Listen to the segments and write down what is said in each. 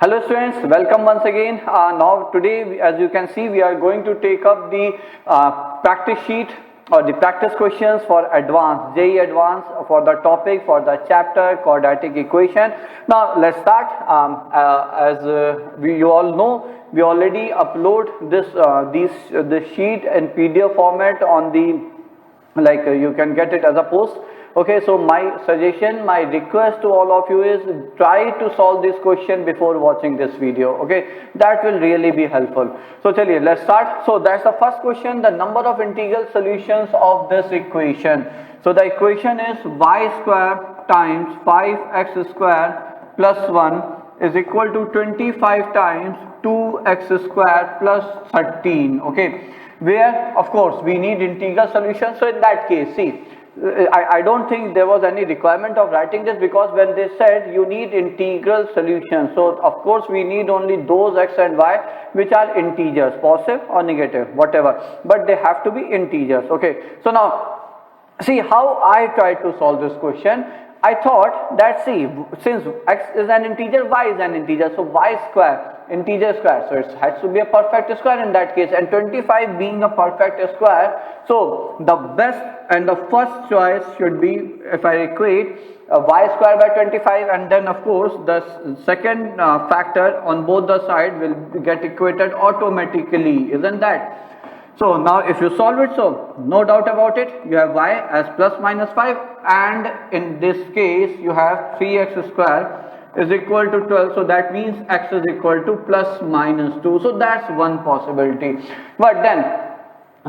Hello students, welcome once again. Now today, as you can see, we are going to take up the practice sheet or the practice questions for advanced, JEE advanced, for the topic, for the chapter quadratic equation. Now let's start. You all know, we already upload this sheet in PDF format on the, you can get it as a post. Okay, so my suggestion, my request to all of you is try to solve this question before watching this video. Okay, that will really be helpful. So chaliye, let's start. So that's the first question, the number of integral solutions of this equation. So the equation is y square times 5x square plus 1 is equal to 25 times 2x square plus 13. Okay, where of course we need integral solution. So in that case, see, I don't think there was any requirement of writing this, because when they said you need integral solution, so of course we need only those x and y which are integers, positive or negative, whatever, but they have to be integers. Okay, so now see how I tried to solve this question. I thought that, see, since x is an integer, y is an integer, so y square, integer square, so it has to be a perfect square in that case, and 25 being a perfect square, so the best and the first choice should be, if I equate y square by 25, and then of course the second factor on both the sides will get equated automatically, isn't that? So now if you solve it, so no doubt about it, you have y as plus minus 5, and in this case you have 3x square is equal to 12, so that means x is equal to plus minus 2. So that's one possibility. But then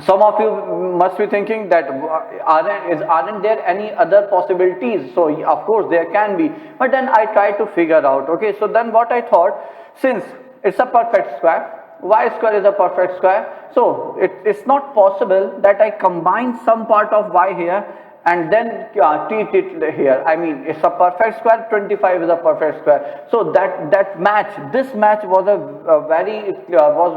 some of you must be thinking that aren't there any other possibilities? So of course there can be, but then I try to figure out. Okay, so then what I thought, since it's a perfect square, y square is a perfect square, so it's not possible that I combine some part of y here and then treat it here. I mean, it's a perfect square, 25 is a perfect square, so this match was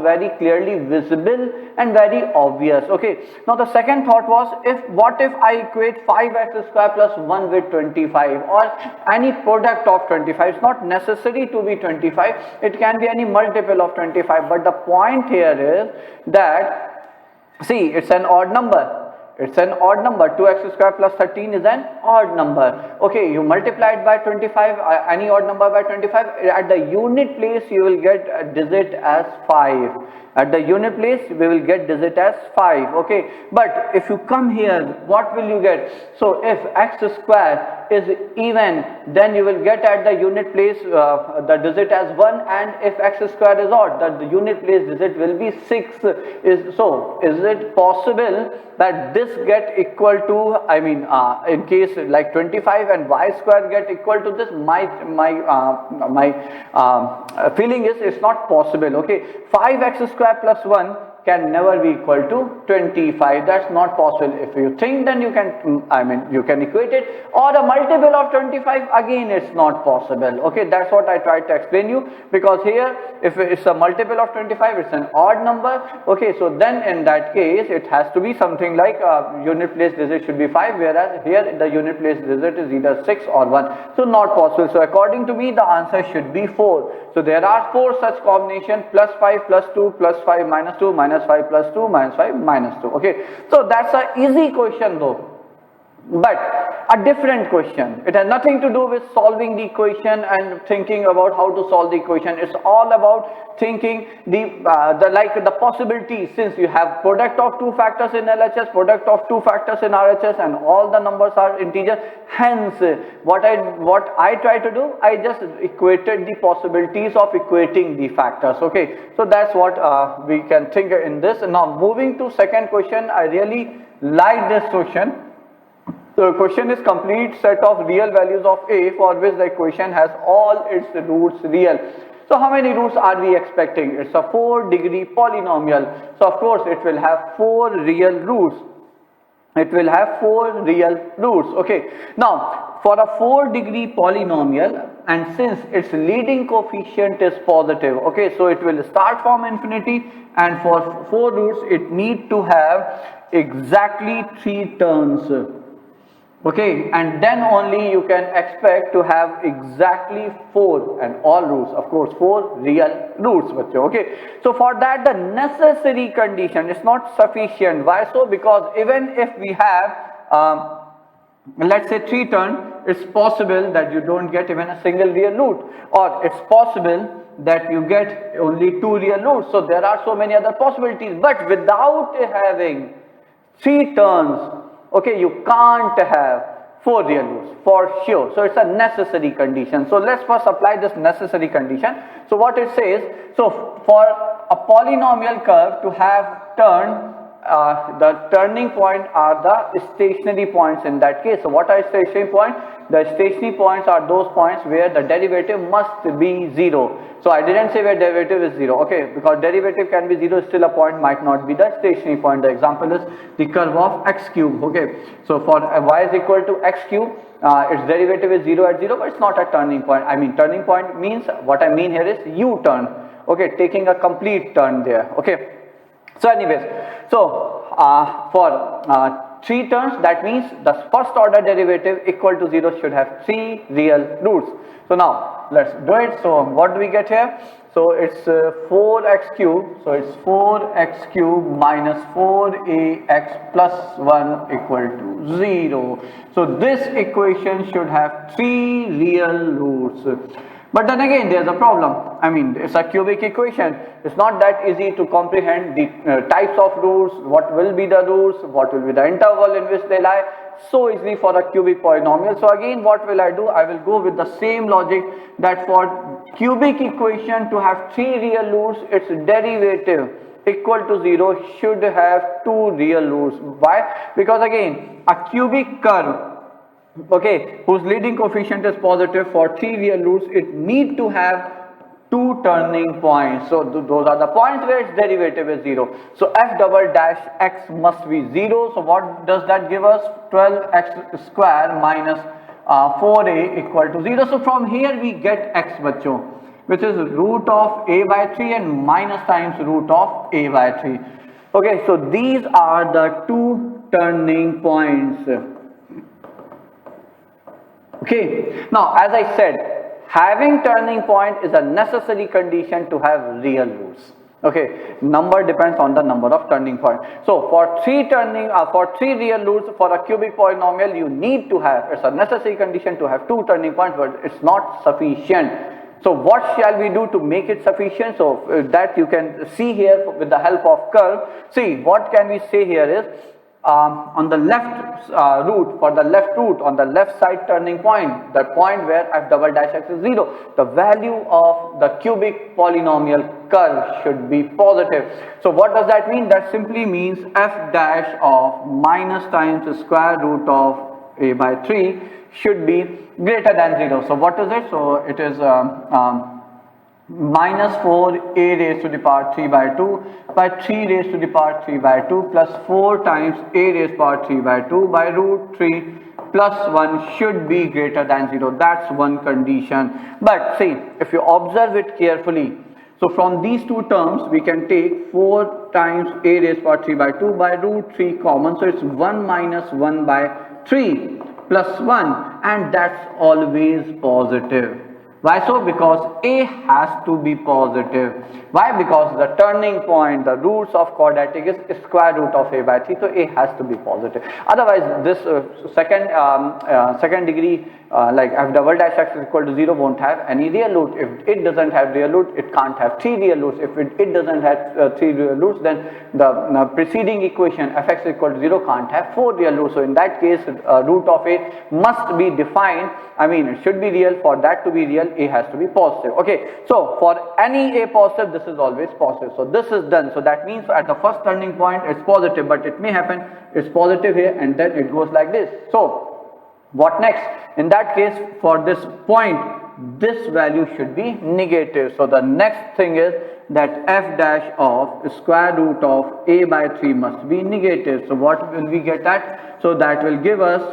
very clearly visible and very obvious. Okay, now the second thought was, what if I equate 5x square plus 1 with 25, or any product of 25. It's not necessary to be 25, it can be any multiple of 25, but the point here is that, see, it's an odd number. It's an odd number. 2x square plus 13 is an odd number. Okay, you multiply it by 25, any odd number by 25. At the unit place, you will get a digit as 5. At the unit place, we will get digit as 5. Okay, but if you come here, what will you get? So if x square is even, then you will get at the unit place the digit as 1, and if x square is odd, the unit place digit will be 6. So is it possible that this get equal to, I mean, in case like 25 and y square get equal to this? My feeling is it's not possible. Okay, 5x square plus 1 can never be equal to 25. That's not possible. If you think, then you can equate it, or a multiple of 25, again it's not possible. Okay, that's what I tried to explain you, because here if it's a multiple of 25, it's an odd number. Okay, so then in that case it has to be something like unit place digit should be 5, whereas here the unit place digit is either 6 or 1, so not possible. So according to me, the answer should be 4. So there are 4 such combination: plus 5 plus 2 plus 5 minus 2 minus 5 plus 2 minus 5 minus 2. Okay, so that's an easy question though, but a different question. It has nothing to do with solving the equation and thinking about how to solve the equation. It's all about thinking the possibilities. Since you have product of two factors in LHS, product of two factors in RHS, and all the numbers are integers, hence what I try to do, I just equated the possibilities of equating the factors. Okay, so that's what we can think in this. Now moving to second question, I really like this question. The question is complete set of real values of a for which the equation has all its roots real. So how many roots are we expecting? It's a 4-degree polynomial, so of course it will have 4 real roots. It will have 4 real roots. Okay, now for a 4-degree polynomial, and since its leading coefficient is positive, okay, so it will start from infinity, and for 4 roots it need to have exactly 3 terms. Okay, and then only you can expect to have exactly 4 and all roots, of course 4 real roots. Okay, so for that the necessary condition is not sufficient. Why so? Because even if we have let's say 3 turn, it's possible that you don't get even a single real root, or it's possible that you get only 2 real roots. So there are so many other possibilities, but without having 3 turns, okay, you can't have 4 real roots for sure. So it's a necessary condition. So let's first apply this necessary condition. So what it says, so for a polynomial curve to have turn, the turning point are the stationary points in that case. So what are stationary points? The stationary points are those points where the derivative must be 0. So I didn't say where derivative is 0, okay, because derivative can be 0, still a point might not be the stationary point. The example is the curve of x cube, okay. So for y is equal to x cube, its derivative is 0 at 0, but it's not a turning point. I mean turning point means, what I mean here is U-turn, okay, taking a complete turn there, okay. So anyways, so for 3 turns, that means the first order derivative equal to 0 should have 3 real roots. So now let's do it. So what do we get here? So it's 4x cube. So it's 4x cube minus 4ax plus 1 equal to 0. So this equation should have 3 real roots. But then again, there's a problem. I mean, it's a cubic equation. It's not that easy to comprehend the types of roots, what will be the roots, what will be the interval in which they lie, so easily for a cubic polynomial. So again, what will I do? I will go with the same logic that for cubic equation to have 3 real roots, its derivative equal to 0 should have 2 real roots. Why? Because again, a cubic curve, okay, whose leading coefficient is positive, for 3 real roots it need to have 2 turning points. So those are the points where its derivative is 0. So f double dash x must be 0. So what does that give us? 12x square minus 4a equal to 0. So from here we get x, bacho, which is root of a by 3 and minus times root of a by 3. Okay, so these are the 2 turning points. Okay, now as I said, having turning point is a necessary condition to have real roots. Okay, number depends on the number of turning point. So for 3 real roots for a cubic polynomial, you need to have, it's a necessary condition to have 2 turning points, but it's not sufficient. So what shall we do to make it sufficient? So that you can see here with the help of curve. See, what can we say here is, on the left root, for the left root, on the left side turning point, the point where f double dash x is 0, the value of the cubic polynomial curve should be positive. So what does that mean? That simply means f dash of minus times the square root of a by 3 should be greater than 0. So what is it? So it is minus 4 a raised to the power 3 by 2 by 3 raised to the power 3 by 2 plus 4 times a raised power 3 by 2 by root 3 plus 1 should be greater than 0. That's one condition. But see, if you observe it carefully, so from these two terms we can take 4 times a raised power 3 by 2 by root 3 common. So it's 1 minus 1 by 3 plus 1, and that's always positive. Why so? Because a has to be positive. Why? Because the turning point, the roots of quadratic is square root of a by 3, so a has to be positive. Otherwise, this second degree like f double dash x is equal to 0 won't have any real root. If it doesn't have real root, it can't have 3 real roots. If it doesn't have 3 real roots, then the preceding equation fx is equal to 0 can't have 4 real roots. So in that case, root of a must be defined. I mean, it should be real. For that to be real, a has to be positive. Okay, so for any a positive, this is always positive. So this is done. So that means at the first turning point it's positive, but it may happen it's positive here and then it goes like this. So what next? In that case, for this point, this value should be negative. So the next thing is that f dash of square root of a by 3 must be negative. So what will we get at? So that will give us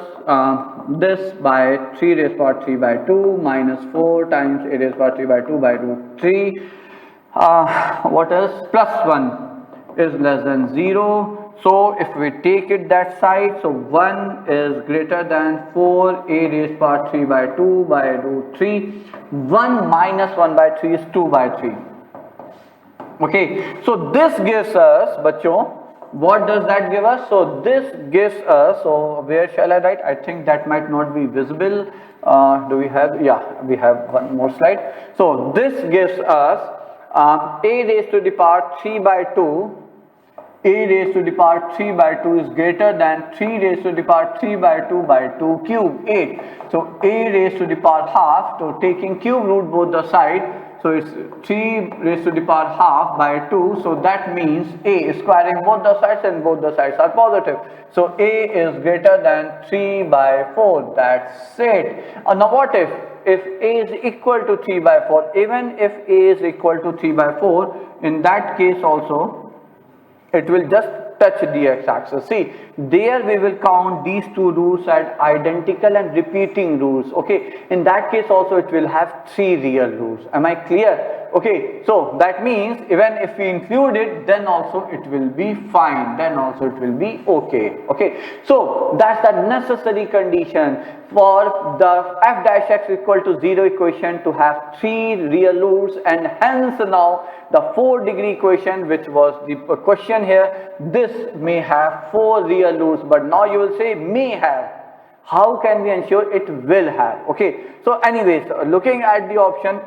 this by 3 raised power 3 by 2 minus 4 times a raised power 3 by 2 by root 3. What is plus 1 is less than 0. So if we take it that side, so 1 is greater than 4 a raised power 3 by 2 by root 3. 1 minus 1 by 3 is 2 by 3. Okay, so this gives us, bachcho, what does that give us? So this gives us, so where shall I write? I think that might not be visible. Do we have, yeah, we have one more slide. So this gives us a raised to the power 3 by 2. A raised to the power 3 by 2 is greater than 3 raised to the power 3 by 2 by 2 cube, 8. So a raised to the power half, so taking cube root both the side, so it's 3 raised to the power half by 2, so that means a squaring both the sides and both the sides are positive. So a is greater than 3 by 4, that's it. Now what if a is equal to 3 by 4, even if a is equal to 3 by 4, in that case also, it will just touch the x-axis. See, there we will count these two roots as identical and repeating roots. Okay, in that case also it will have 3 real roots. Am I clear? Okay, so that means even if we include it, then also it will be fine, then also it will be okay. Okay, so that's the necessary condition for the f dash x equal to 0 equation to have 3 real roots, and hence now the 4-degree equation, which was the question here, this may have 4 real roots, but now you will say may have. How can we ensure it will have? Okay, so anyways, looking at the option,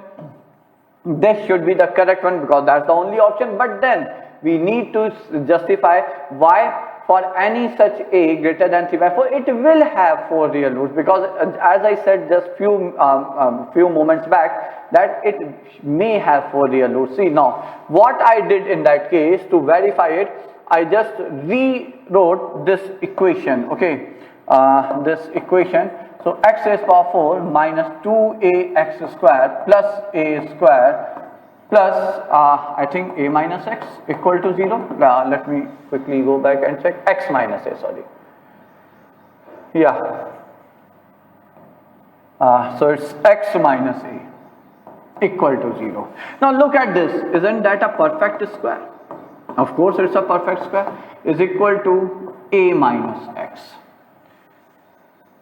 this should be the correct one because that's the only option, but then we need to justify why for any such a greater than 3 by 4 it will have 4 real roots, because as I said just few moments back that it may have 4 real roots. See, now what I did in that case to verify it, I just rewrote this equation. Okay, this equation. So x raised power 4 minus 2ax square plus a square plus I think a minus x equal to 0. Let me quickly go back and check. X minus a, sorry. Yeah. So it's x minus a equal to 0. Now look at this. Isn't that a perfect square? Of course it's a perfect square. Is equal to a minus x.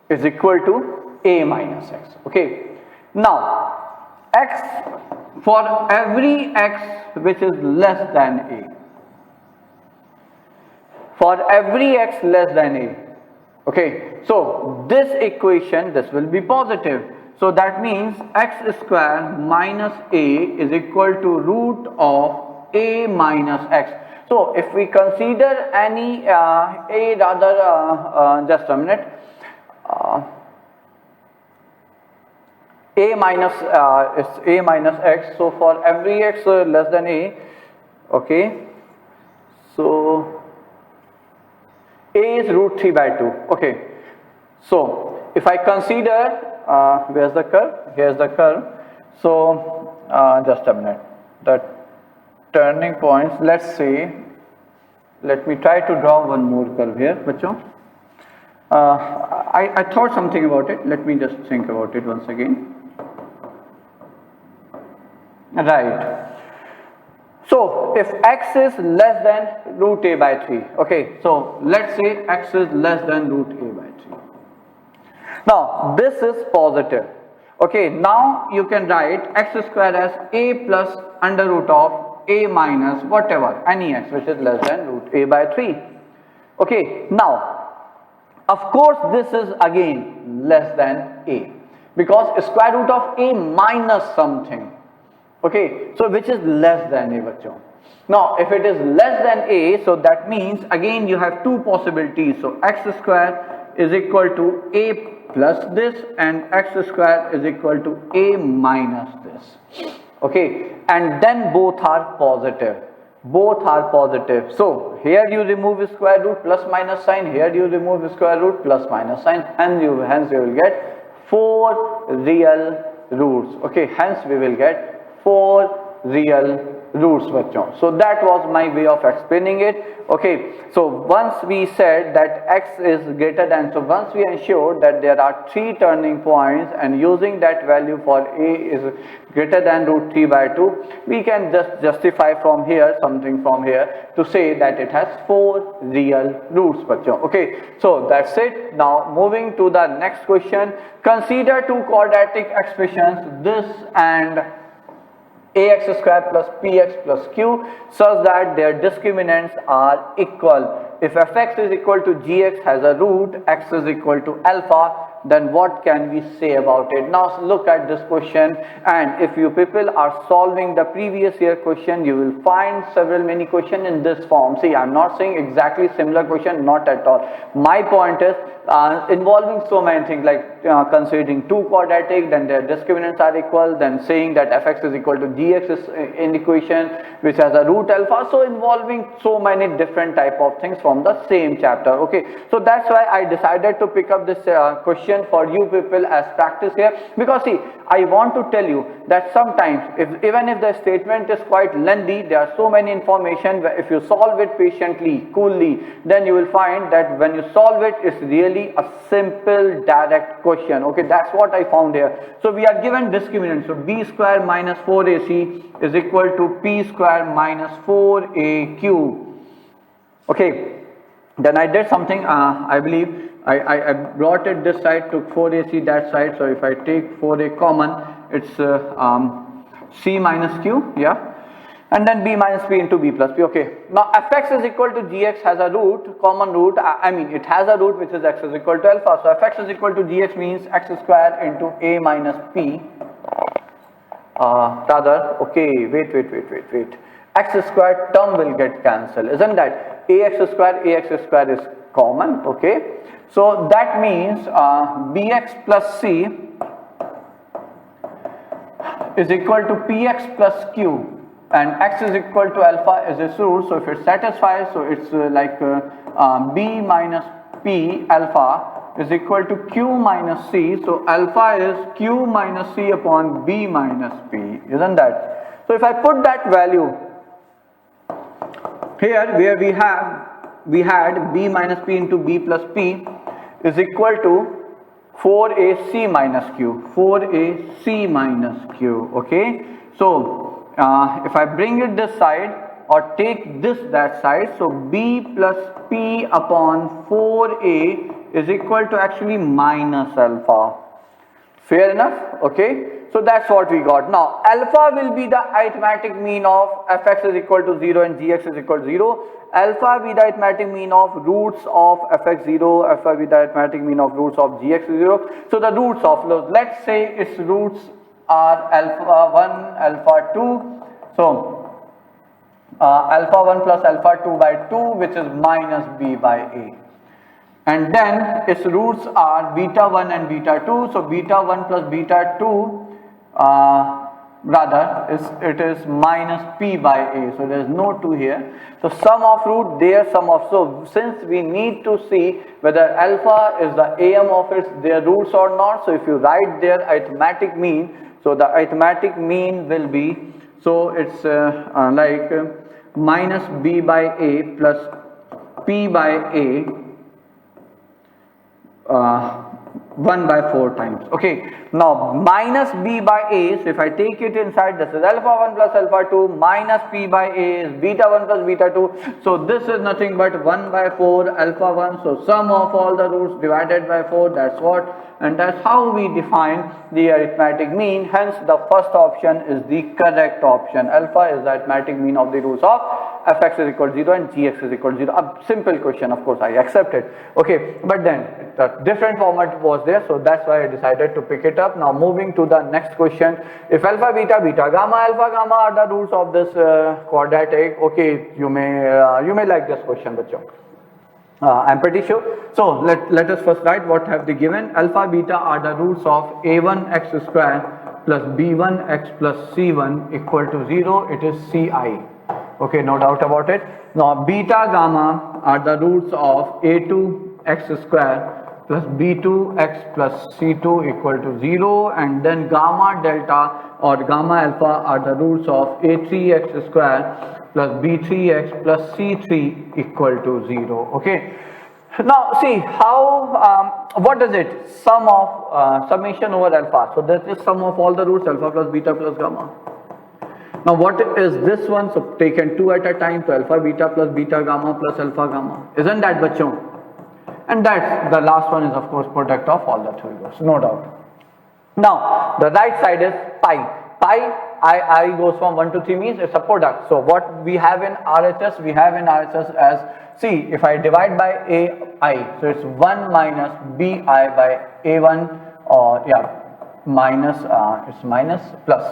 Is equal to a minus x. Okay. Now x, for every x which is less than a, for every x less than a, okay, so this equation, this will be positive. So that means x square minus a is equal to root of a minus x. So if we consider any a rather just a minute, a minus is a minus x. So for every x less than a, okay, so a is root 3 by 2. Okay, so if I consider where's the curve? Here's the curve. So just a minute, the turning points, let's say, let me try to draw one more curve here, bacho. I thought something about it. Let me just think about it once again. Right. So if x is less than root a by 3, okay, so let's say x is less than root a by 3. Now this is positive. Okay, now you can write x square as a plus under root of a minus whatever, any x which is less than root a by 3. Okay, now of course this is again less than a, because square root of a minus something. Okay, so which is less than a, bachcho. Now if it is less than a, so that means again you have two possibilities. So x square is equal to a plus this, and x square is equal to a minus this. Okay, and then both are positive. Both are positive. So here you remove square root plus minus sign, here you remove square root plus minus sign, and hence you will get 4 real roots. Okay, hence we will get 4 real roots बच्चों. So that was my way of explaining it. Okay, so once we said that x is greater than, so once we ensure that there are 3 turning points and using that value for a is greater than root 3 by 2, we can just justify from here something from here to say that it has 4 real roots बच्चों. Okay, so that's it. Now moving to the next question. Consider 2 quadratic expressions, this and ax square plus px plus q, such that their discriminants are equal. If fx is equal to gx has a root, x is equal to alpha, then what can we say about it? Now look at this question, and if you people are solving the previous year question, you will find several many question in this form. See, I'm not saying exactly similar question, not at all. My point is involving so many things like considering 2 quadratic, then their discriminants are equal, then saying that fx is equal to gx is in equation which has a root alpha, so involving so many different type of things from the same chapter. Okay, so that's why I decided to pick up this question for you people as practice here, because see, I want to tell you that sometimes even if the statement is quite lengthy, there are so many information, if you solve it patiently, coolly, then you will find that when you solve it, it's really a simple direct question. Okay, that's what I found here. So we are given discriminant, so b square minus 4ac is equal to p square minus 4aq. Okay, then I did something, I believe I brought it this side, took 4ac that side, so if I take 4a common, it's c minus q, yeah, and then b minus p into b plus p. Okay, now fx is equal to gx has a root, common root, I mean it has a root which is x is equal to alpha, so fx is equal to gx means x square into a minus p, rather, okay, wait, x square term will get cancelled, isn't that? ax square is common. Okay, so that means bx plus c is equal to px plus q, and x is equal to alpha is its root, so if it satisfies, so it's like b minus p alpha is equal to q minus c, so alpha is q minus c upon b minus p, isn't that? So if I put that value here where we had b minus p into b plus p is equal to 4ac minus q, 4ac minus q. Okay, so if I bring it this side or take this that side, so b plus p upon 4a is equal to actually minus alpha. Fair enough. Okay, so that's what we got. Now alpha will be the arithmetic mean of fx is equal to 0 and gx is equal to 0. Alpha be the arithmetic mean of roots of fx 0, alpha be the arithmetic mean of roots of gx 0. So the roots of those, let's say its roots are alpha 1, alpha 2. So alpha 1 plus alpha 2 by 2, which is minus b by a. And then its roots are beta 1 and beta 2. So beta 1 plus beta 2 it is minus p by a, so there is no 2 here. So sum of root there, sum of, so since we need to see whether alpha is the am of their roots or not, so if you write their arithmetic mean, so the arithmetic mean will be, so it's like minus b by a plus p by a 1 by 4 times. Okay, now minus b by a, so if I take it inside, this is alpha 1 plus alpha 2, minus p by a is beta 1 plus beta 2, so this is nothing but 1 by 4 alpha 1, so sum of all the roots divided by 4, that's what, and that's how we define the arithmetic mean. Hence the first option is the correct option. Alpha is the arithmetic mean of the roots of fx is equal to 0 and gx is equal to 0. A simple question, of course, I accept it. Okay, but then the different format was there, so that's why I decided to pick it up. Now moving to the next question. If alpha, beta, beta, gamma, alpha, gamma are the roots of this quadratic, okay, you may like this question, bachcho. I'm pretty sure. So let us first write what have they given. Alpha, beta are the roots of a1x square plus b1x plus c1 equal to 0. It is ci. Okay, no doubt about it. Now beta, gamma are the roots of a2x square plus B2x plus C2 equal to 0, and then gamma delta or gamma alpha are the roots of A3x square plus B3x plus C3 equal to 0. Okay. Now see how, what is it? Sum of summation over alpha. So that is sum of all the roots alpha plus beta plus gamma. Now what is this one? So taken two at a time, so alpha beta plus beta gamma plus alpha gamma. Isn't that bachon? And that's the last one is of course product of all the three rows, no doubt. Now the right side is pi. Pi I goes from 1 to 3 means it's a product. So what we have in RHS, we have in RHS as, see, if I divide by AI, so it's 1 minus BI by A1, or minus, it's minus plus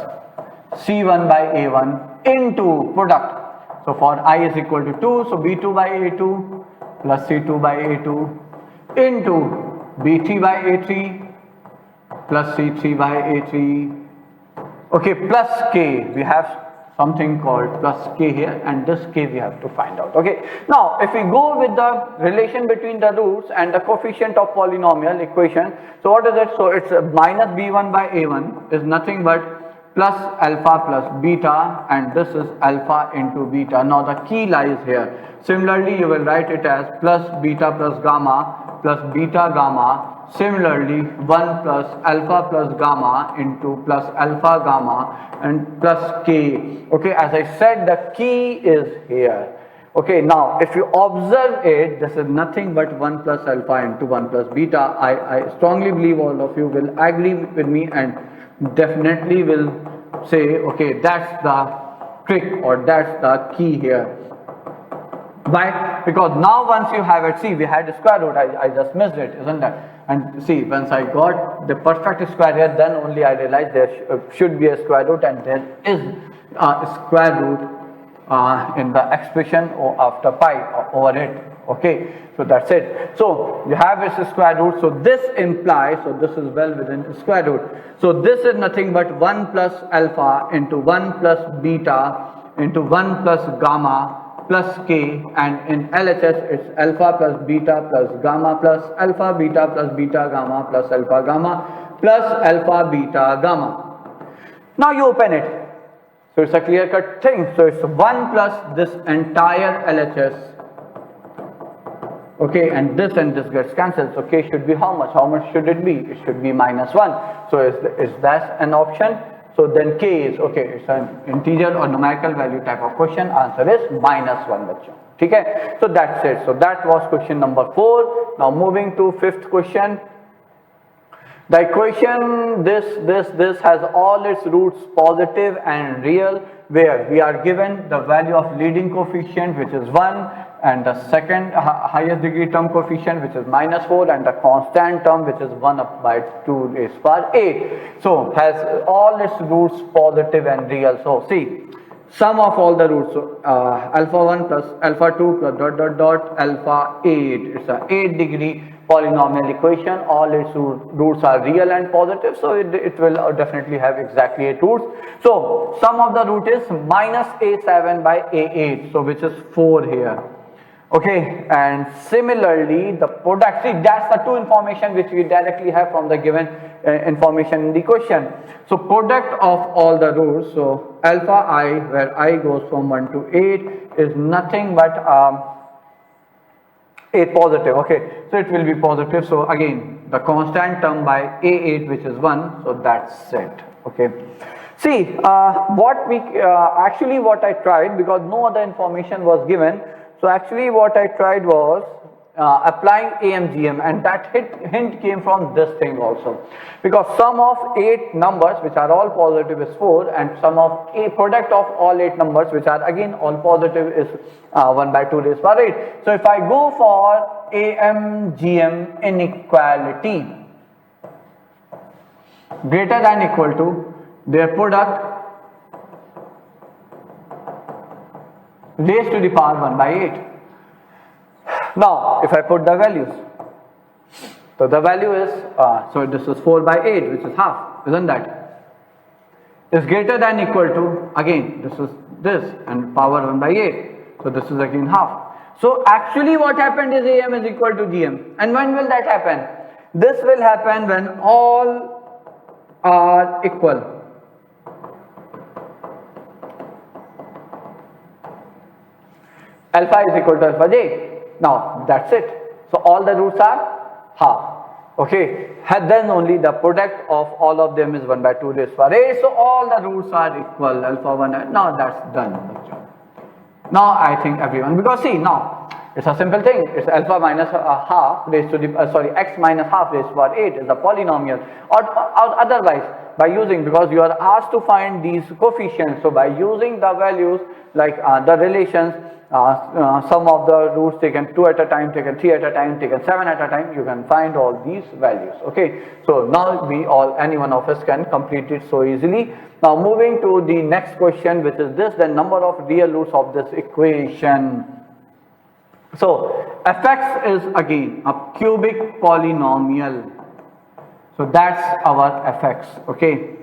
C1 by A1 into product. So for I is equal to 2, so B2 by A2 plus C2 by A2 into B3 by A3 plus C3 by A3. Okay, plus K, we have something called plus K here, and this K we have to find out. Okay, now if we go with the relation between the roots and the coefficient of polynomial equation, so what is it? So it's minus B1 by A1 is nothing but plus alpha plus beta, and this is alpha into beta. Now the key lies here. Similarly, you will write it as plus beta plus gamma plus beta gamma. Similarly, 1 plus alpha plus gamma into plus alpha gamma and plus k. Okay, as I said, the key is here. Okay, now if you observe it, this is nothing but 1 plus alpha into 1 plus beta. I strongly believe all of you will agree with me and definitely will say, okay, that's the trick or that's the key here. Why? Because now once you have it, see, we had a square root, I just missed it, isn't that? And see, once I got the perfect square here, then only I realized there should be a square root, and there is a square root in the expression after pi over it. Okay, so that's it. So you have this square root, so this implies, so this is well within square root. So this is nothing but 1 plus alpha into 1 plus beta into 1 plus gamma plus k, and in LHS it's alpha plus beta plus gamma plus alpha beta plus beta gamma plus alpha gamma plus alpha beta gamma. Now you open it. So it's a clear cut thing. So it's 1 plus this entire LHS. Okay, and this gets cancelled. So k should be how much? How much should it be? It should be minus 1. So is that an option? So then k is, okay, it's an integer or numerical value type of question. Answer is minus 1. Okay, so that's it. So that was question number 4. Now moving to 5th question. The equation this has all its roots positive and real, where we are given the value of leading coefficient, which is 1, and the second highest degree term coefficient, which is minus 4, and the constant term, which is 1 up by 2 raised power 8. So has all its roots positive and real. So see, sum of all the roots, so alpha 1 plus alpha 2 plus dot dot dot alpha 8. It's a 8 degree polynomial equation. All its roots are real and positive, so it will definitely have exactly 8 roots. So sum of the root is minus a7 by a8, so which is 4 here. Okay, and similarly the product, see, that's the two information which we directly have from the given information in the question. So product of all the roots, so alpha I, where I goes from 1 to 8, is nothing but 8 positive. Okay, so it will be positive. So again, the constant term by a8, which is 1, so that's it. Okay, see, what we actually what I tried, because no other information was given, so actually what I tried was applying AMGM, and that hint came from this thing also, because sum of 8 numbers which are all positive is 4, and sum of a product of all 8 numbers which are again all positive is 1 by 2 raised power 8. So if I go for AMGM inequality, greater than equal to their product raised to the power 1 by 8. Now if I put the values, so the value is so this is 4 by 8, which is half, isn't that? Is greater than equal to, again this is this, and power 1 by 8, so this is again half. So actually what happened is AM is equal to GM. And when will that happen? This will happen when all are equal. Alpha is equal to alpha j. Now that's it. So all the roots are half. Okay, then only the product of all of them is 1 by 2 raised to power 8. So all the roots are equal, alpha 1. Now that's done. Now I think everyone, because see, now it's a simple thing. It's alpha minus half raised to the x minus half raised to power 8 is a polynomial, or otherwise by using, because you are asked to find these coefficients, so by using the values like the relations, sum of the roots taken 2 at a time, taken 3 at a time, taken 7 at a time, you can find all these values. Okay, so now any one of us can complete it so easily. Now moving to the next question, which is this, the number of real roots of this equation. So fx is again a cubic polynomial, so that's our fx. Okay,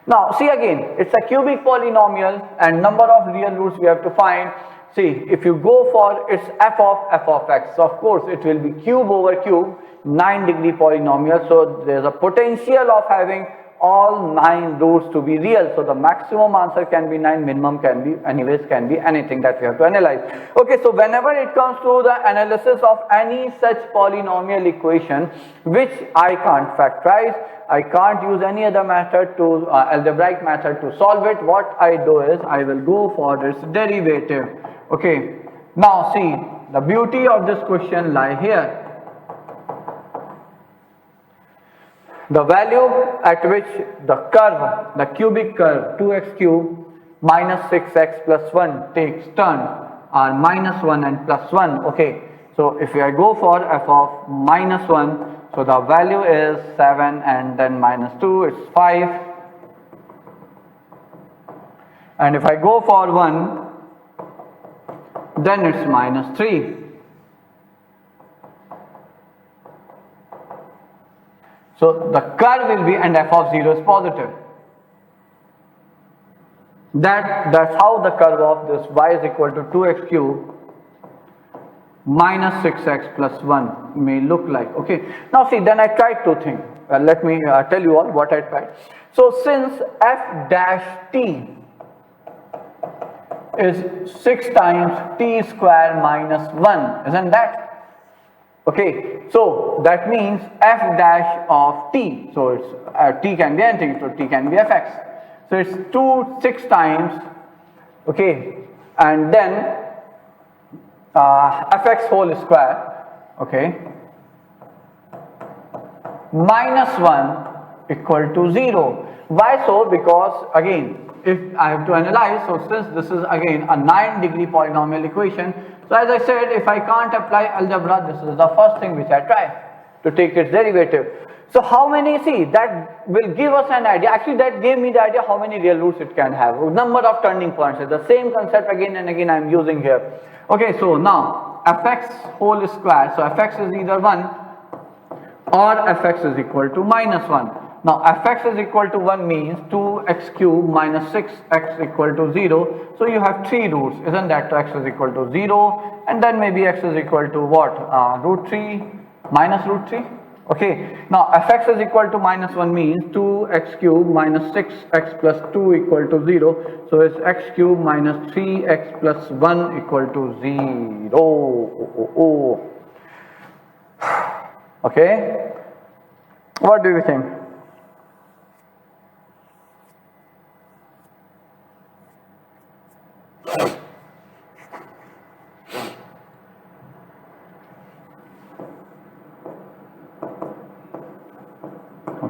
now see, again it's a cubic polynomial and number of real roots we have to find. See, if you go for its f of x, so of course it will be cube over cube, 9-degree polynomial, so there is a potential of having all 9 roots to be real. So the maximum answer can be 9, minimum can be anything that we have to analyze. Okay, so whenever it comes to the analysis of any such polynomial equation which I can't factorize, I can't use any other method to algebraic method to solve it, what I do is I will go for its derivative. Okay, now see, the beauty of this question lie here. The value at which the curve, the cubic curve 2x cube minus 6x plus 1 takes turn are minus 1 and plus 1. Okay, so if I go for f of minus 1, so the value is 7 and then minus 2, it's 5. And if I go for 1, then it's minus 3. So the curve will be, and f of 0 is positive. That's how the curve of this y is equal to 2x cube minus 6x plus 1 may look like. Okay, now see, then I tried two things. Let me tell you all what I tried. So since f dash t is 6 times t square minus 1, isn't that? Okay, so that means f dash of t, so it's t can be anything, so t can be fx. So it's 6 times, okay, and then fx whole square, okay, minus 1 equal to 0. Why so? Because again, if I have to analyze, so since this is again a 9-degree polynomial equation, so as I said, if I can't apply algebra, this is the first thing which I try to take its derivative. So how many, see, that will give us an idea. Actually that gave me the idea how many real roots it can have, number of turning points. The same concept again and again I am using here. Okay, so now fx whole square, so fx is either 1 or fx is equal to minus 1. Now fx is equal to 1 means 2x cube minus 6x equal to 0. So you have 3 roots, isn't that? So x is equal to 0 and then maybe x is equal to what? Root 3 minus root 3. Okay, now fx is equal to minus 1 means 2x cube minus 6x plus 2 equal to 0. So it's x cube minus 3x plus 1 equal to 0. Okay, what do you think?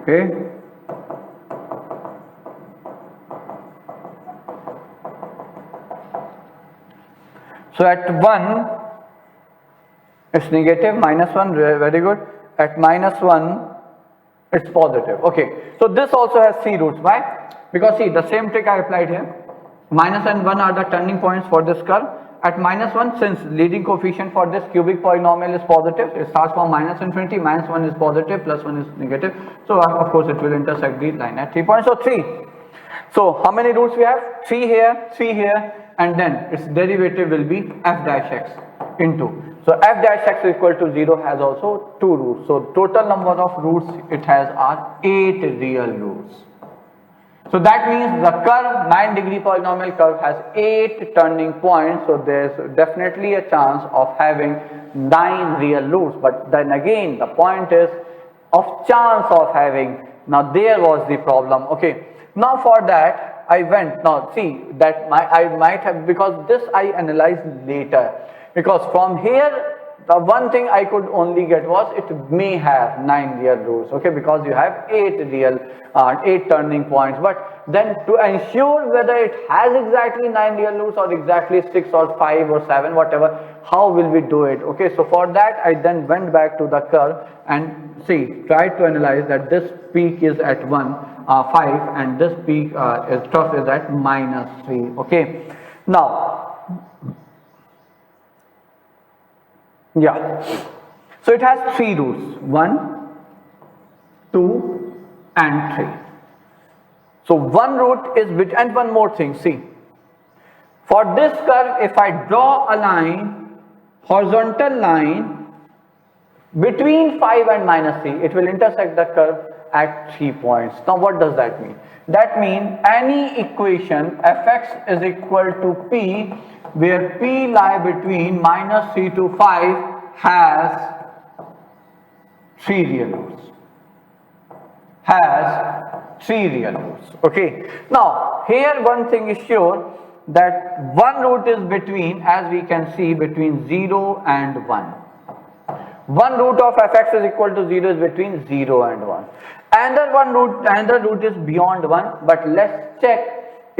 Okay. So at 1 it's negative, minus 1, very good. At minus 1 it's positive. Okay, so this also has 3 roots. Why? Because see, the same trick I applied here. Minus and 1 are the turning points for this curve. At minus 1, since leading coefficient for this cubic polynomial is positive, it starts from minus infinity, minus 1 is positive, plus 1 is negative. So of course it will intersect the line at 3 points. So 3. So how many roots we have? 3 here, 3 here, and then its derivative will be f dash x into. So f dash x is equal to 0 has also 2 roots. So total number of roots it has are 8 real roots. So that means the curve, 9-degree polynomial curve, has 8 turning points. So there's definitely a chance of having 9 real roots. But then again, the point is of chance of having. Now there was the problem. Okay. Now for that I went. Now see that I might have, because this I analyzed later. Because from here the one thing I could only get was it may have 9 real roots, okay, because you have 8 turning points. But then to ensure whether it has exactly 9 real roots or exactly 6 or 5 or 7, whatever, how will we do it? Okay, so for that I then went back to the curve and see, try to analyze that this peak is at 5 and this peak trough is at -3. Okay, now yeah, so it has 3 roots, 1, 2 and 3. So one root is and one more thing, see, for this curve if I draw a line, horizontal line between 5 and -3, it will intersect the curve at 3 points. Now what does that mean? That means any equation fx is equal to p where p lie between -3 to 5 has 3 real roots. Okay, now here one thing is sure, that one root is between, as we can see, between 0 and 1. One root of fx is equal to 0 is between 0 and 1. Another root is beyond 1, but let's check,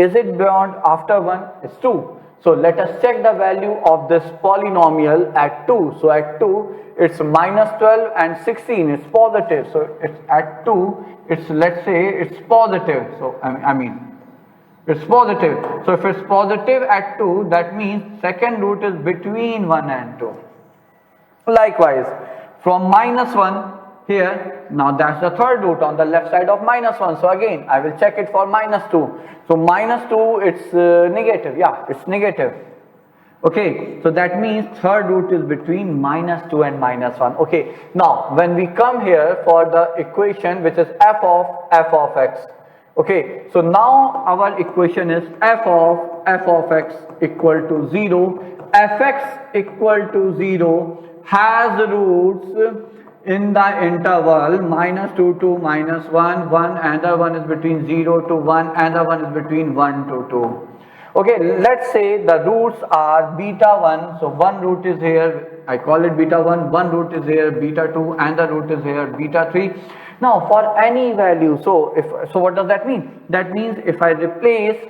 is it beyond after 1? It's 2. So let us check the value of this polynomial at 2. So at 2 it's -12 and 16, it's positive. So it's at 2, it's, let's say it's positive. So I mean it's positive. So if it's positive at 2, that means second root is between 1 and 2. Likewise, from -1 here, now that's the third root on the left side of -1. So again, I will check it for -2. So -2, it's negative. Yeah, it's negative. Okay, so that means third root is between -2 and -1. Okay, now when we come here for the equation which is f of x. Okay, so now our equation is f of x equal to 0. Fx equal to 0 has roots in the interval -2 to -1, 1, another one is between 0 to 1, another one is between 1 to 2. Okay, let's say the roots are beta1, so one root is here, I call it beta1, one root is here beta2, and the root is here beta3. Now for any value, so what does that mean? That means if I replace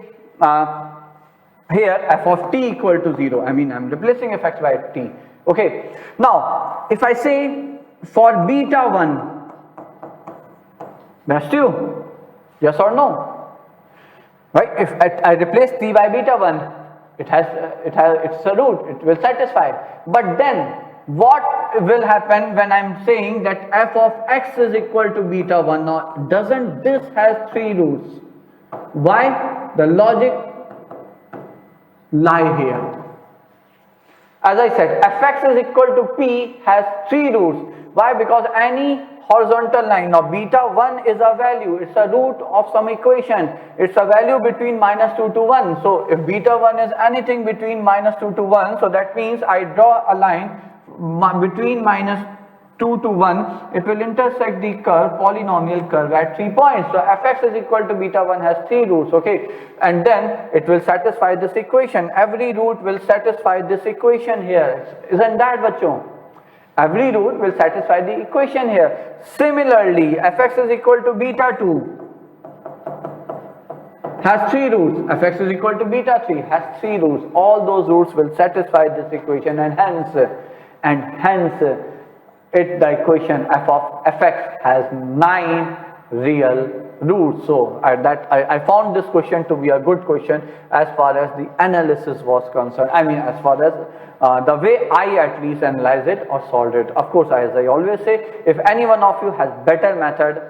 here f of t equal to 0, I mean I'm replacing fx by t. Okay, now if I say for beta1, that's true, yes or no? Right? If I replace t by beta1, it's a root, it will satisfy. But then what will happen when I'm saying that f of x is equal to beta1? Now doesn't this has 3 roots? Why? The logic lie here. As I said, fx is equal to p has 3 roots. Why? Because any horizontal line, now beta1 is a value, it's a root of some equation, it's a value between -2 to 1. So if beta1 is anything between -2 to 1, so that means I draw a line between -2 to 1, it will intersect the curve, polynomial curve at 3 points. So fx is equal to beta1 has 3 roots, okay, and then it will satisfy this equation. Every root will satisfy this equation here, isn't that bachon? Every root will satisfy the equation here. Similarly, fx is equal to beta2 has 3 roots, fx is equal to beta3 has 3 roots. All those roots will satisfy this equation, and hence the equation f of fx has 9 real roots. So I found this question to be a good question as far as the analysis was concerned. I mean, as far as the way I at least analyzed it or solved it. Of course, as I always say, if any one of you has better method,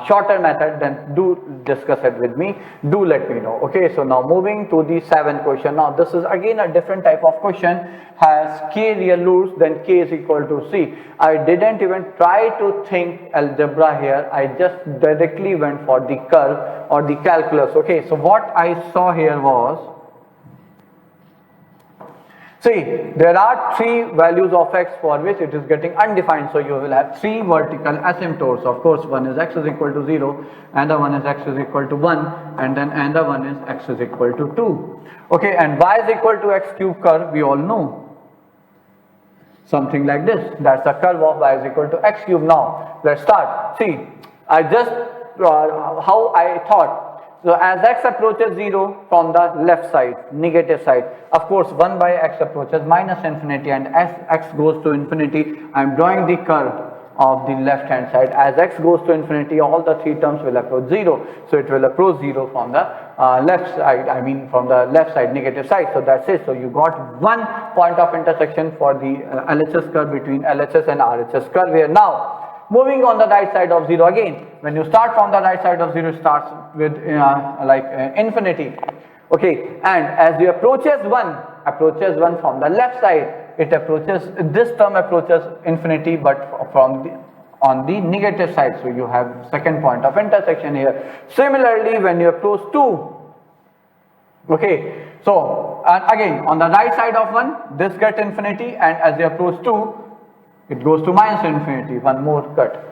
shorter method, then do discuss it with me, do let me know. Okay, so now moving to the 7th question. Now this is again a different type of question, has k real roots, then k is equal to c. I didn't even try to think algebra here, I just directly went for the curve or the calculus. Okay, so what I saw here was, see, there are 3 values of x for which it is getting undefined, so you will have 3 vertical asymptotes. Of course, one is x is equal to 0, another one is x is equal to 1, and then another one is x is equal to 2. Okay, and y is equal to x cube curve, we all know. Something like this, that's the curve of y is equal to x cube. Now, let's start. See, I just, how I thought. So as x approaches 0 from the left side, negative side, of course 1 by x approaches minus infinity, and as x goes to infinity, I am drawing the curve of the left hand side. As x goes to infinity, all the 3 terms will approach 0. So it will approach 0 from the left side, I mean from the left side, negative side. So that's it. So you got one point of intersection for the LHS curve between LHS and RHS curve here. Now, moving on the right side of 0 again, when you start from the right side of 0, it starts with infinity. Okay, and as you approaches 1 from the left side, it approaches, this term approaches infinity, but from the on the negative side. So you have second point of intersection here. Similarly, when you approach 2, okay, so again on the right side of 1, this gets infinity, and as you approach 2, it goes to minus infinity, one more cut.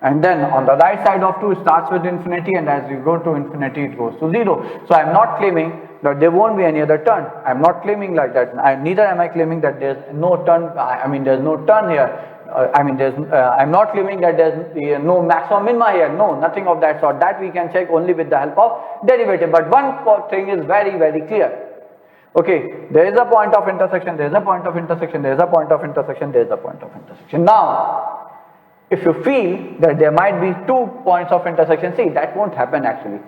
And then on the right side of 2, it starts with infinity, and as you go to infinity, it goes to 0. So I am not claiming that there won't be any other turn. I am not claiming like that. Neither am I claiming that there's no turn. I mean, there's no turn here. I'm not claiming that there's no maximum minima here. No, nothing of that sort. That we can check only with the help of derivative. But one thing is very, very clear. Okay, there is a point of intersection, there is a point of intersection, there is a point of intersection, there is a point of intersection. Now, if you feel that there might be 2 points of intersection, see, that won't happen actually.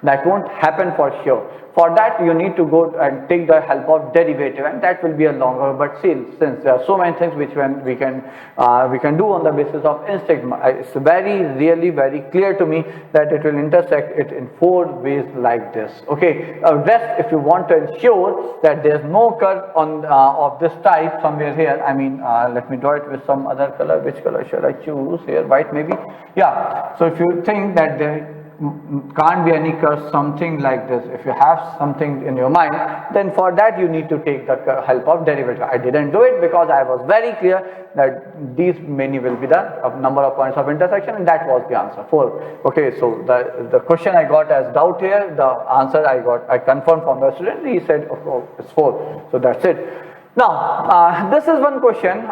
That won't happen for sure. For that, you need to go and take the help of derivative, and that will be a longer. But still, since there are so many things which we can do on the basis of instinct, it's really very clear to me that it will intersect it in 4 ways like this. Okay, rest, if you want to ensure that there's no curve on of this type somewhere here, I mean, let me draw it with some other color. Which color should I choose here? White maybe? Yeah. So if you think that there can't be any curve, something like this, if you have something in your mind, then for that you need to take the help of derivative. I didn't do it because I was very clear that these many will be the number of points of intersection, and that was the answer, 4. Okay, so the question I got as doubt here, the answer I confirmed from the student, he said, oh, it's 4. So that's it. Now, this is one question,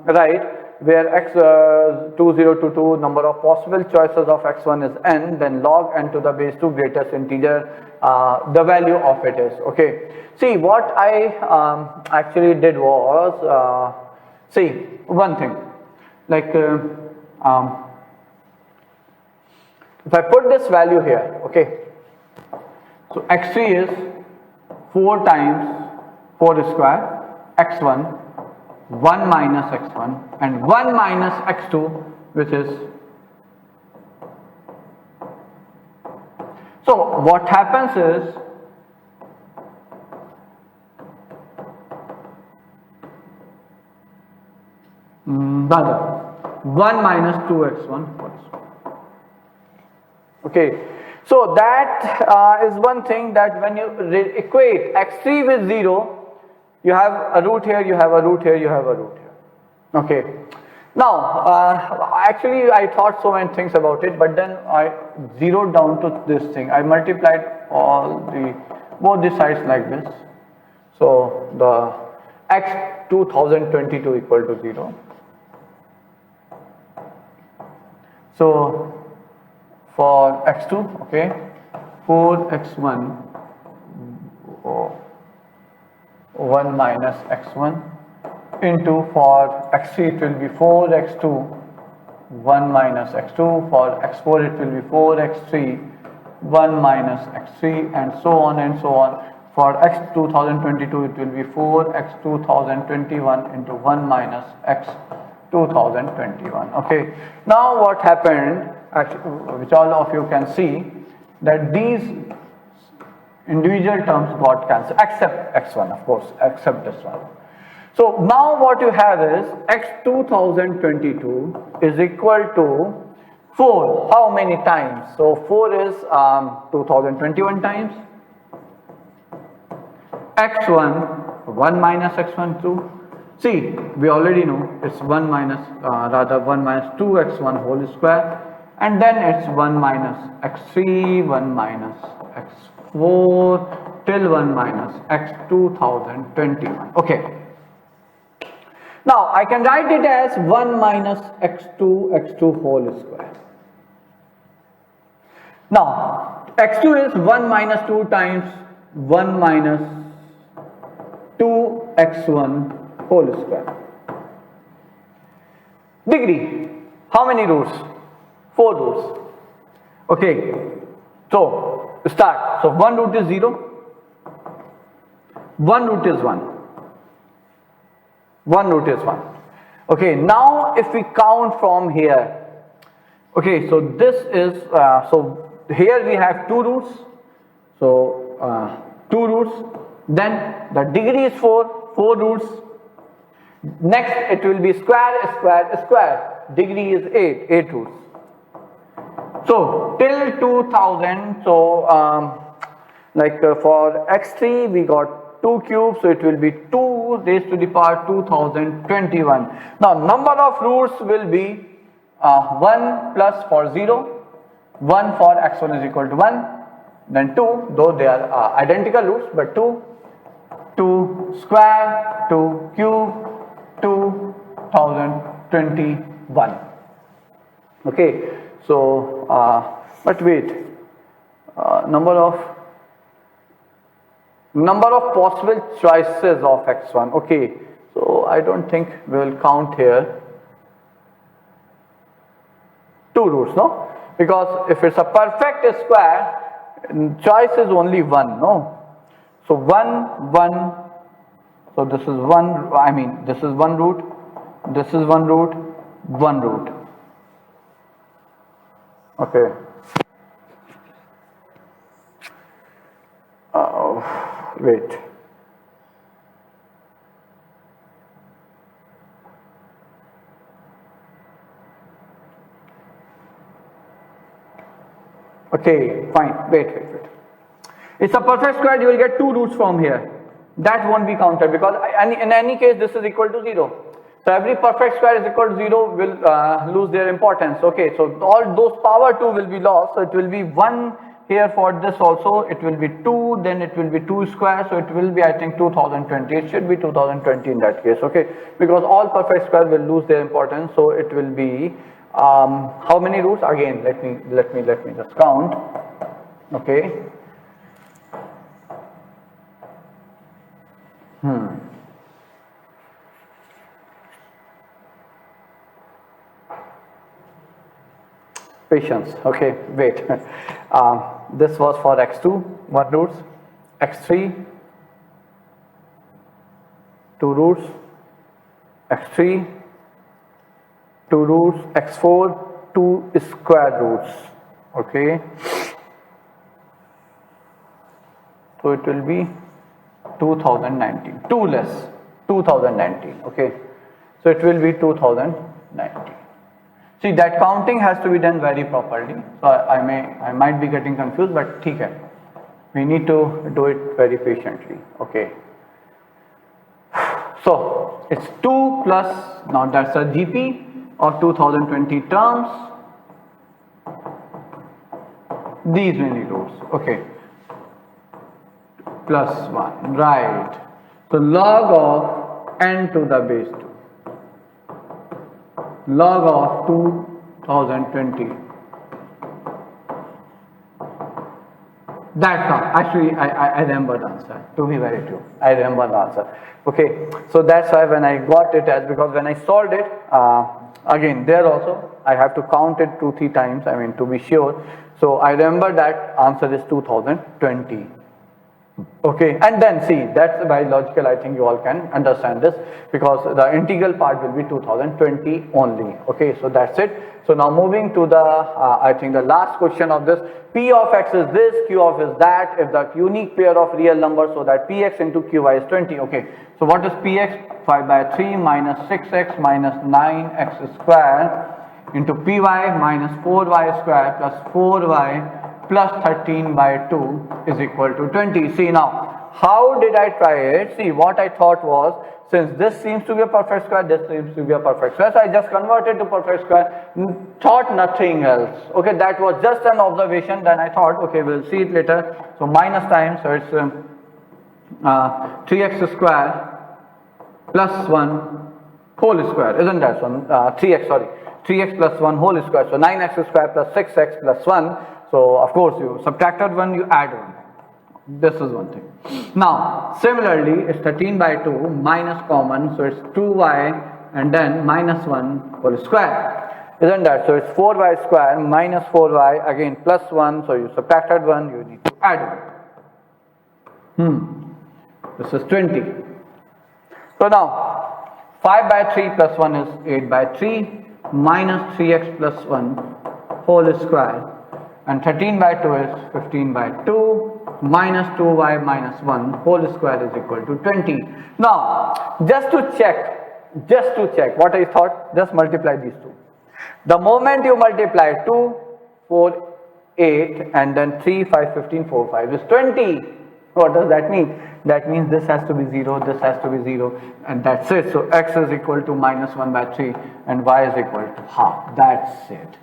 right, where x 2022 number of possible choices of x1 is n, then log n to the base 2 greatest integer, the value of it is. Okay, see, what I actually did was, see, one thing, like if I put this value here, okay, so x3 is 4 times 4 square, x1 1 minus x1 and 1 minus x2, which is, so what happens is, rather 1 minus 2x1. Okay, so that is one thing, that when you equate x3 with 0, you have a root here, you have a root here, you have a root here. Okay. Now, actually I thought so many things about it, but then I zeroed down to this thing. I multiplied both the sides like this. So the x 2022 equal to 0. So for x2, okay, 4x1 1 minus x1 into, for x3 it will be 4x2 1 minus x2, for x4 it will be 4x3 1 minus x3, and so on and so on. For x 2022 it will be 4x 2021 into 1 minus x 2021. Okay, now what happened, which all of you can see that these individual terms got cancelled except x1, of course, except this one. So now what you have is x 2022 is equal to 4. How many times? So 4 is 2021 times. x1, 1 minus x1, 2. See, we already know it's 1 minus 2x1 whole square, and then it's 1 minus x3, 1 minus x4 till 1 minus x 2021. Okay. Now I can write it as 1 minus x2 whole square. Now x2 is 1 minus 2 times 1 minus 2x1 whole square. Degree, how many roots? 4 roots. Okay, so start. So 1 root is 0, 1 root is 1, 1 root is 1. Okay, now if we count from here, okay, so this is, so here we have 2 roots, so 2 roots, then the degree is 4 roots. Next it will be square, degree is 8 roots. So till 2000, so for x3 we got 2 cubes, so it will be 2 raised to the power 2021. Now number of roots will be 1 plus for 0, 1 for x1 is equal to 1, then 2, though they are identical roots, but 2 square, 2 cube, 2021. Okay, so but wait, number of possible choices of x1. Okay, so I don't think we will count here 2 roots, no, because if it's a perfect square, choice is only 1, no. So 1, 1, so this is 1, I mean this is 1 root, this is 1 root, 1 root. Okay. Wait. Okay, fine. Wait. It's a perfect square, you will get 2 roots from here. That won't be counted because in any case this is equal to 0. So every perfect square is equal to 0 will lose their importance. Okay, so all those power 2 will be lost. So it will be 1 here for this also. It will be 2, then it will be 2 square. So it will be, I think, 2020. It should be 2020 in that case. Okay, because all perfect square will lose their importance. So it will be how many roots? Again, let me just count. Okay. Patience. Okay, wait. This was for x2, 1 roots, x3, 2 roots, x3, 2 roots, x4, 2 square roots. Okay, so it will be 2019, 2 less, 2019. Okay, so it will be 2019. See, that counting has to be done very properly. So I might be getting confused, but ठीक है. We need to do it very patiently. Okay. So it's 2 plus, now that's a GP of 2020 terms. These many roots. Okay. Plus 1, right. So log of n to the base 2. Log of 2020. That's all. Actually, I remember the answer. To be very true, I remember the answer. Okay, so that's why when I got it as, because when I solved it, again there also I have to count it 2-3 times. I mean, to be sure. So I remember that answer is 2020. Okay, and then see, that's by logical, I think you all can understand this, because the integral part will be 2020 only. Okay, so that's it. So now moving to the I think the last question of this, P of x is this, Q of is that, if the unique pair of real numbers, so that Px into Qy is 20. Okay, so what is Px? 5 by 3 minus 6x minus 9x square into Py minus 4y square plus 4y plus 13 by 2 is equal to 20. See now, how did I try it? See, what I thought was, since this seems to be a perfect square, this seems to be a perfect square, so I just converted to perfect square, thought nothing else. Okay, that was just an observation. Then I thought, okay, we'll see it later. So minus time, so it's 3x square plus 1 whole square, isn't that one? 3x, sorry, 3x plus 1 whole square, so 9x square plus 6x plus 1. So of course you subtracted 1, you add 1. This is one thing. Now similarly, it's 13 by 2 minus common, so it's 2y and then minus 1 whole square, isn't that? So it's 4y square minus 4y again plus 1, so you subtracted 1, you need to add 1. This is 20. So now 5 by 3 plus 1 is 8 by 3 minus 3x plus 1 whole square, and 13 by 2 is 15 by 2 minus 2y minus 1 whole square is equal to 20. Now just to check what I thought, just multiply these two. The moment you multiply 2, 4, 8 and then 3, 5, 15, 4, 5 is 20. What does that mean? That means this has to be 0, this has to be 0, and that's it. So x is equal to minus 1 by 3 and y is equal to half. That's it.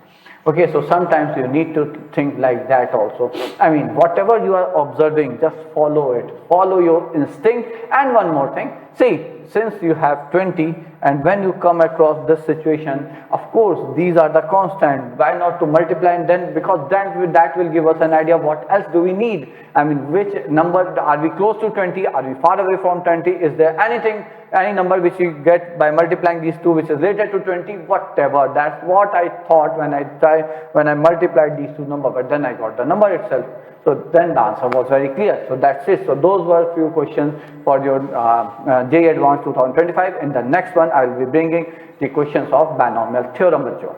Okay, so sometimes you need to think like that also. I mean, whatever you are observing, just follow it. Follow your instinct. And one more thing, see, since you have 20 and when you come across this situation, of course, these are the constant. Why not to multiply and then, because then that will give us an idea what else do we need. I mean, which number, are we close to 20? Are we far away from 20? Is there anything, any number which you get by multiplying these two which is related to 20? Whatever. That's what I thought when I multiplied these two numbers, but then I got the number itself. So then the answer was very clear. So that's it. So those were few questions for your JEE Advanced 2025. In the next one, I will be bringing the questions of binomial theorem with you.